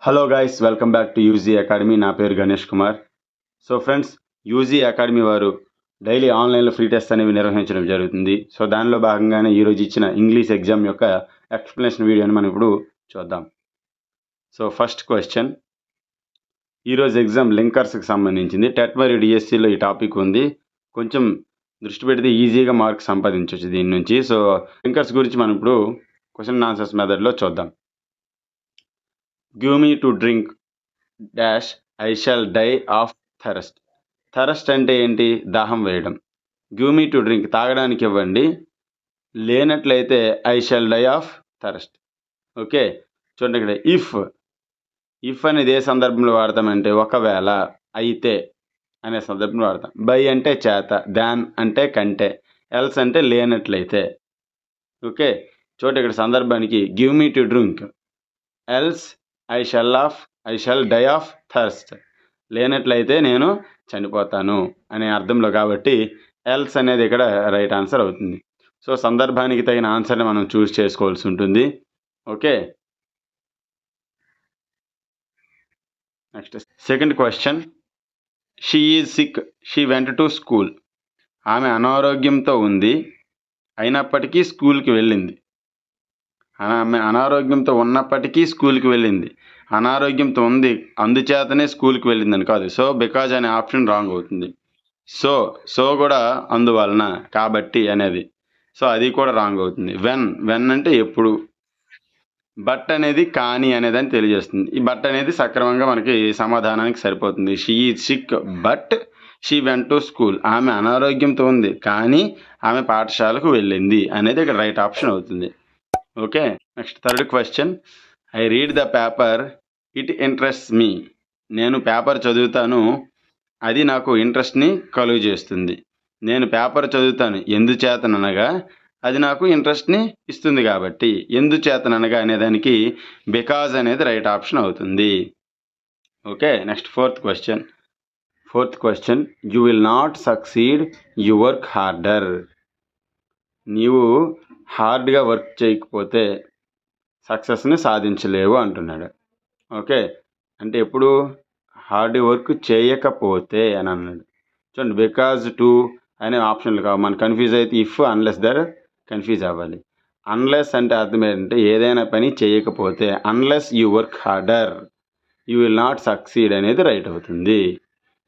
Hello guys, welcome back to UG academy. నా పేరు Ganesh Kumar. So friends, UG academy వారు daily ఆన్లైన్లో ఫ్రీ టెస్ట్ అనేవి నిర్వహించడం జరుగుతుంది. సో దానిలో భాగంగానే ఈరోజు ఇచ్చిన ఇంగ్లీష్ ఎగ్జామ్ యొక్క ఎక్స్ప్లెనేషన్ వీడియోని మనం ఇప్పుడు చూద్దాం. సో ఫస్ట్ క్వశ్చన్, ఈరోజు ఎగ్జామ్ లింకర్స్కి సంబంధించింది. టెట్ మరియు డిఎస్సిలో ఈ టాపిక్ ఉంది. కొంచెం దృష్టి పెడితే ఈజీగా మార్క్స్ సంపాదించవచ్చు దీని నుంచి. సో లింకర్స్ గురించి మనం ఇప్పుడు క్వశ్చన్ ఆన్సర్స్ మెథడ్లో చూద్దాం. Give me to drink dash I shall die of thirst. Thirst అంటే ఏంటి? దాహం వేయడం. గివ్ మీ టు డ్రింక్ తాగడానికి ఇవ్వండి, లేనట్లయితే I shall die of thirst. Okay, చూడండి ఇక్కడ ఇఫ్ అనేది ఏ సందర్భంలో వాడతామంటే ఒకవేళ, అయితే అనే సందర్భంలో వాడతాం. బై అంటే చేత, దాన్ అంటే కంటే, ఎల్స్ అంటే లేనట్లయితే. ఓకే, చూడండి ఇక్కడ సందర్భానికి give me to drink else I shall die of thirst. లేనట్లయితే నేను చనిపోతాను అనే అర్థంలో, కాబట్టి ఎల్స్ అనేది ఇక్కడ రైట్ ఆన్సర్ అవుతుంది. సో సందర్భానికి తగిన ఆన్సర్ని మనం చూస్ చేసుకోవాల్సి ఉంటుంది. Okay, next second question, she is sick she went to school. ఆమె అనారోగ్యంతో ఉంది, అయినప్పటికీ స్కూల్కి వెళ్ళింది. ఆమె అనారోగ్యంతో ఉన్నప్పటికీ స్కూల్కి వెళ్ళింది. అనారోగ్యంతో ఉంది అందుచేతనే స్కూల్కి వెళ్ళిందని కాదు. సో బికాజ్ అనే ఆప్షన్ రాంగ్ అవుతుంది. సో కూడా అందువలన, కాబట్టి అనేది, సో అది కూడా రాంగ్ అవుతుంది. వెన్ అంటే ఎప్పుడు, బట్ అనేది కానీ అనేదని తెలియజేస్తుంది. ఈ బట్ అనేది సక్రమంగా మనకి సమాధానానికి సరిపోతుంది. She is sick but she went to school. ఆమె అనారోగ్యంతో ఉంది కానీ ఆమె పాఠశాలకు వెళ్ళింది అనేది ఇక్కడ రైట్ ఆప్షన్ అవుతుంది. Okay, next third question, I read the paper it interests me. నేను పేపర్ చదువుతాను, అది నాకు ఇంట్రెస్ట్ని కలుగు చేస్తుంది. నేను పేపర్ చదువుతాను ఎందుచేతనగా అది నాకు ఇంట్రెస్ట్ని ఇస్తుంది కాబట్టి. ఎందుచేతనగా అనేదానికి బికాజ్ అనేది రైట్ ఆప్షన్ అవుతుంది. Okay, next fourth question, you will not succeed, you work harder. నీవు హార్డ్గా వర్క్ చేయకపోతే సక్సెస్ని సాధించలేవు అంటున్నాడు. ఓకే, అంటే ఎప్పుడు హార్డ్ వర్క్ చేయకపోతే అని అన్నాడు. చూడండి, బికాజ్ టు అనే ఆప్షన్లు కావు. మనం కన్ఫ్యూజ్ అయితే ఇఫ్ అన్లెస్ దర్ కన్ఫ్యూజ్ అవ్వాలి. అన్లెస్ అంటే అర్థం ఏంటంటే ఏదైనా పని చేయకపోతే, unless you work harder you will not succeed అనేది రైట్ అవుతుంది.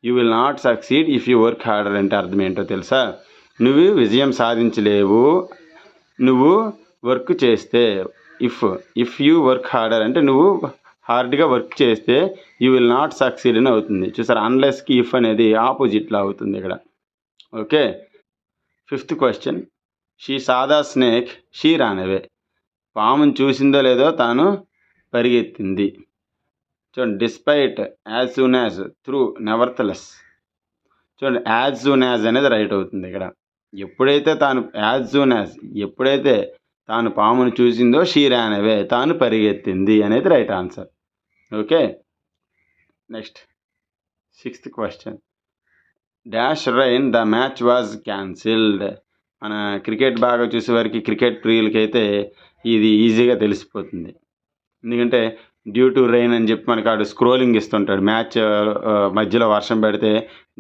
You will not succeed if you work harder అంటే అర్థం ఏంటో తెలుసా? నువ్వు విజయం సాధించలేవు నువ్వు వర్క్ చేస్తే. ఇఫ్ యూ వర్క్ హార్డర్ అంటే నువ్వు హార్డ్గా వర్క్ చేస్తే యూ విల్ నాట్ సక్సీడ్ అని అవుతుంది. చూసారు, అన్లెస్కి ఇఫ్ అనేది ఆపోజిట్లో అవుతుంది ఇక్కడ. Okay, fifth question, she saw a snake she ran away. పామును చూసిందో లేదో తాను పరిగెత్తింది. చూడండి, despite, as soon as, through, nevertheless. చూడండి, యాజ్ సూన్ యాజ్ అనేది రైట్ అవుతుంది ఇక్కడ. ఎప్పుడైతే తాను పామును చూసిందో షీ ర్యాన్ అవే, తాను పరిగెత్తింది అనేది right answer. Okay, next sixth question, dash rain the match was cancelled. మన క్రికెట్ బాగా చూసేవారికి, క్రికెట్ ప్రియులకి అయితే ఇది ఈజీగా తెలిసిపోతుంది. ఎందుకంటే డ్యూ టు రెయిన్ అని చెప్పి మనకు ఆడు స్క్రోలింగ్ ఇస్తుంటాడు. మ్యాచ్ మధ్యలో వర్షం పెడితే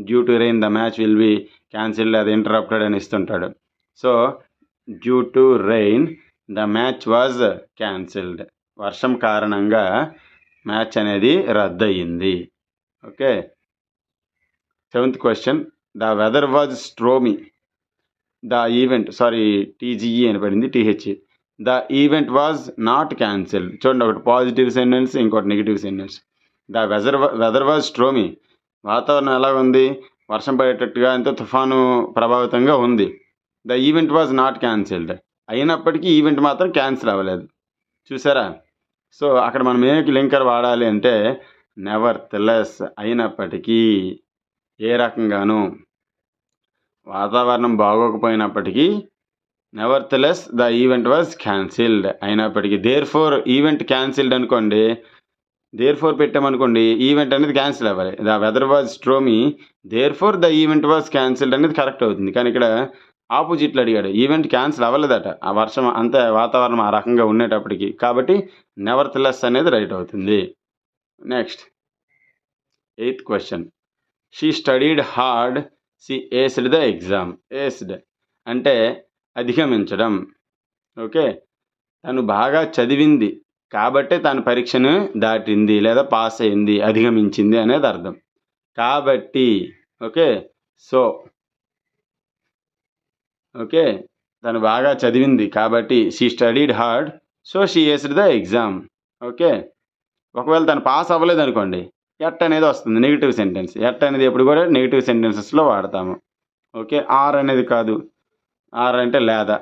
due to rain the match will be cancelled, అది ఇంటరప్టెడ్ అని ఇస్తుంటాడు. So due to rain the match was cancelled, వర్షం కారణంగా మ్యాచ్ అనేది రద్దయింది. Okay, seventh question, the weather was stormy. The event, TGE అని పడింది, TH. The event was not cancelled. చూడండి, ఒకటి పాజిటివ్ సెంటెన్స్, ఇంకోటి negative sentence. The weather was stormy, వాతావరణం ఎలా ఉంది? వర్షం పడేటట్టుగా, ఎంతో తుఫాను ప్రభావితంగా ఉంది. The event was not cancelled, అయినప్పటికీ ఈవెంట్ మాత్రం క్యాన్సిల్ అవ్వలేదు. చూసారా? సో అక్కడ మనం ఏ లింకర్ వాడాలి అంటే నెవర్తెలెస్, అయినప్పటికీ. ఏ రకంగాను వాతావరణం బాగోకపోయినప్పటికీ nevertheless the event was cancelled, అయినప్పటికీ. దేర్ ఫోర్ ఈవెంట్ క్యాన్సిల్డ్ అనుకోండి, దేర్ ఫోర్ పెట్టామనుకోండి, ఈవెంట్ అనేది క్యాన్సిల్ అవ్వాలి. The weather was stormy, therefore the event was cancelled అనేది కరెక్ట్ అవుతుంది. కానీ ఇక్కడ ఆపోజిట్లో అడిగాడు, ఈవెంట్ క్యాన్సిల్ అవ్వలేదట, ఆ వర్షం అంతే, వాతావరణం ఆ రకంగా ఉండేటప్పటికి. కాబట్టి నెవర్తెలెస్ అనేది రైట్ అవుతుంది. Next 8th question. She studied hard, she aced the exam. Aced అంటే అధిగమించడం. ఓకే, తను బాగా చదివింది కాబట్టే తను పరీక్షను దాటింది లేదా పాస్ అయింది, అధిగమించింది అనేది అర్థం. కాబట్టి ఓకే, సో ఓకే, తను బాగా చదివింది కాబట్టి she studied hard, so she aced the exam. Okay, ఒకవేళ తను పాస్ అవ్వలేదు అనుకోండి, ఎట్ అనేది వస్తుంది, నెగిటివ్ సెంటెన్స్. ఎట్ అనేది ఎప్పుడు కూడా నెగిటివ్ సెంటెన్సెస్లో వాడతాము. ఓకే, ఆర్ అనేది కాదు, ఆర్ అంటే లేదా.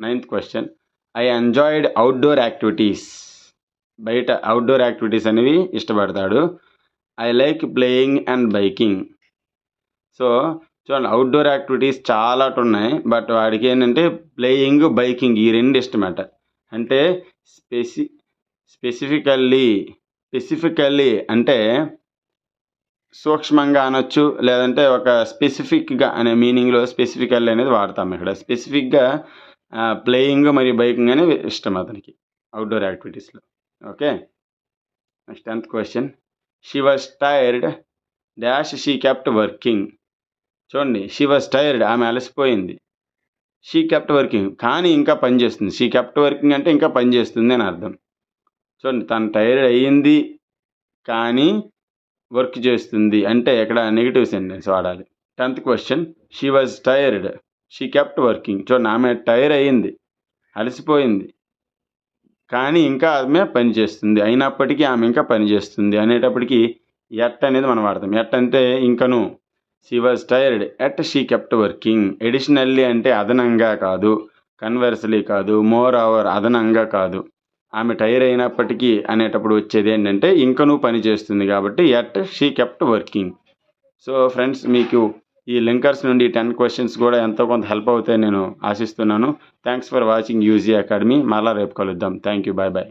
9th question. I enjoyed outdoor activities. బయట అవుట్డోర్ యాక్టివిటీస్ అనేవి ఇష్టపడతాడు. I like playing and biking. So చూడండి, అవుట్డోర్ యాక్టివిటీస్ చాలా ఉన్నాయి, బట్ వాడికి ఏంటంటే ప్లేయింగ్, బైకింగ్ ఈ రెండు ఇష్టమట. అంటే స్పెసిఫికల్లీ అంటే సూక్ష్మంగా అనొచ్చు, లేదంటే ఒక స్పెసిఫిక్గా అనే మీనింగ్లో స్పెసిఫికల్లీ అనేది వాడతాం. ఇక్కడ స్పెసిఫిక్గా ప్లేయింగ్ మరియు బైకింగ్ అనేవి ఇష్టం అతనికి అవుట్డోర్ యాక్టివిటీస్లో. Okay, next 10th question. She was tired dash she kept working. చూడండి, షీ వాజ్ టైర్డ్ ఆమె అలసిపోయింది, షీ కెప్ట్ వర్కింగ్ కానీ ఇంకా పని చేస్తుంది. షీ కెప్ట్ వర్కింగ్ అంటే ఇంకా పని చేస్తుంది అని అర్థం. చూడండి, తను టైర్డ్ అయ్యింది కానీ వర్క్ చేస్తుంది అంటే ఇక్కడ నెగిటివ్ సెంటెన్స్ వాడాలి. 10th question. She was tired, she kept working. చూడండి, ఆమె టైర్ అయ్యింది, అలసిపోయింది కానీ ఇంకా ఆమె పని చేస్తుంది, అయినప్పటికీ ఆమె ఇంకా పని చేస్తుంది అనేటప్పటికీ ఎట్ అనేది మనం వాడతాం. ఎట్ అంటే ఇంకను. She was tired at she kept working. Additionally అంటే అదనంగా కాదు, కన్వర్స్లీ కాదు, మోర్ ఓవర్ అదనంగా కాదు. ఆమె టైర్ అయినప్పటికీ అనేటప్పుడు వచ్చేది ఏంటంటే ఇంకనూ పని చేస్తుంది కాబట్టి at she kept working. So friends, మీకు ఈ లింకర్స్ నుండి 10 క్వశ్చన్స్ కూడా ఎంతో కొంత హెల్ప్ అవుతాయి నేను ఆశిస్తున్నాను. Thanks for watching UG academy. మళ్ళీ రేపు కలుద్దాం. Thank you, bye bye.